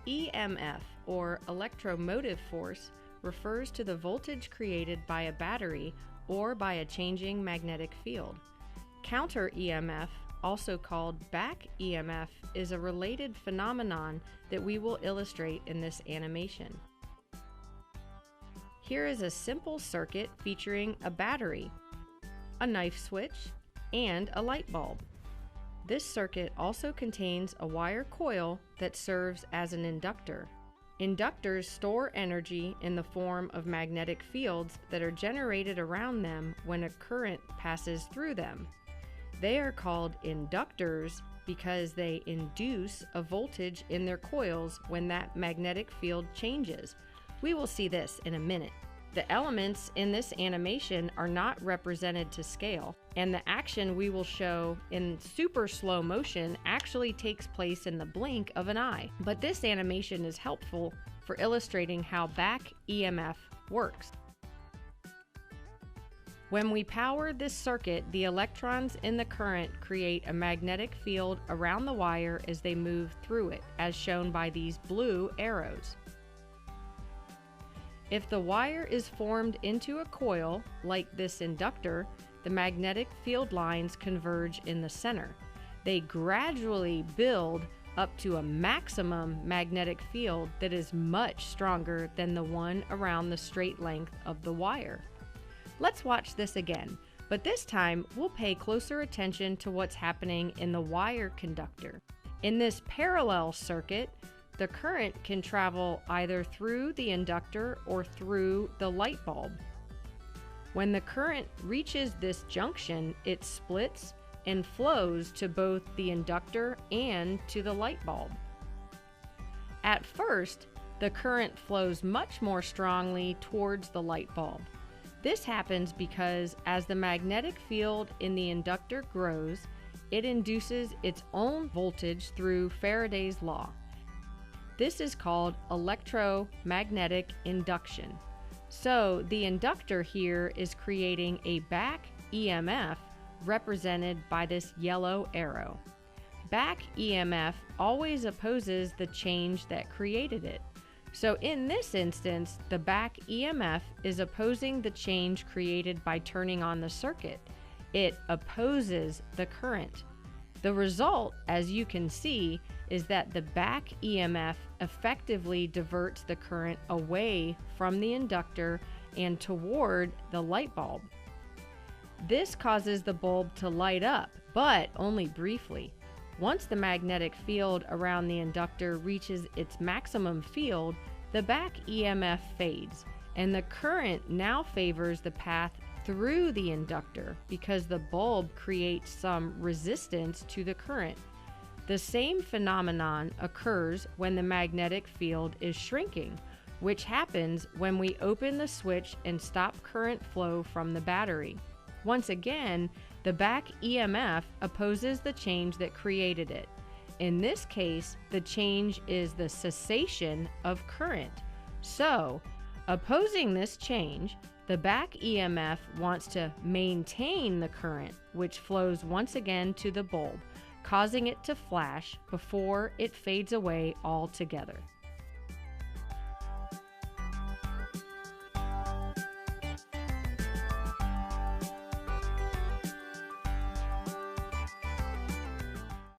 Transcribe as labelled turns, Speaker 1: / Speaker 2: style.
Speaker 1: EMF, or electromotive force, refers to the voltage created by a battery or by a changing magnetic field. Counter EMF, also called back EMF, is a related phenomenon that we will illustrate in this animation. Here is a simple circuit featuring a battery, a knife switch, and a light bulb. This circuit also contains a wire coil that serves as an inductor. Inductors store energy in the form of magnetic fields that are generated around them when a current passes through them. They are called inductors because they induce a voltage in their coils when that magnetic field changes. We will see this in a minute. The elements in this animation are not represented to scale, and the action we will show in super slow motion actually takes place in the blink of an eye. But this animation is helpful for illustrating how back EMF works. When we power this circuit, the electrons in the current create a magnetic field around the wire as they move through it, as shown by these blue arrows. If the wire is formed into a coil, like this inductor, the magnetic field lines converge in the center. They gradually build up to a maximum magnetic field that is much stronger than the one around the straight length of the wire. Let's watch this again, but this time we'll pay closer attention to what's happening in the wire conductor. In this parallel circuit, the current can travel either through the inductor or through the light bulb. When the current reaches this junction, it splits and flows to both the inductor and to the light bulb. At first, the current flows much more strongly towards the light bulb. This happens because as the magnetic field in the inductor grows, it induces its own voltage through Faraday's law. This is called electromagnetic induction. So the inductor here is creating a back EMF represented by this yellow arrow. Back EMF always opposes the change that created it. So in this instance, the back EMF is opposing the change created by turning on the circuit. It opposes the current. The result, as you can see, is that the back EMF effectively diverts the current away from the inductor and toward the light bulb. This causes the bulb to light up, but only briefly. Once the magnetic field around the inductor reaches its maximum field, the back EMF fades, and the current now favors the path through the inductor because the bulb creates some resistance to the current. The same phenomenon occurs when the magnetic field is shrinking, which happens when we open the switch and stop current flow from the battery. Once again, the back EMF opposes the change that created it. In this case, the change is the cessation of current. So, opposing this change, the back EMF wants to maintain the current, which flows once again to the bulb, causing it to flash before it fades away altogether.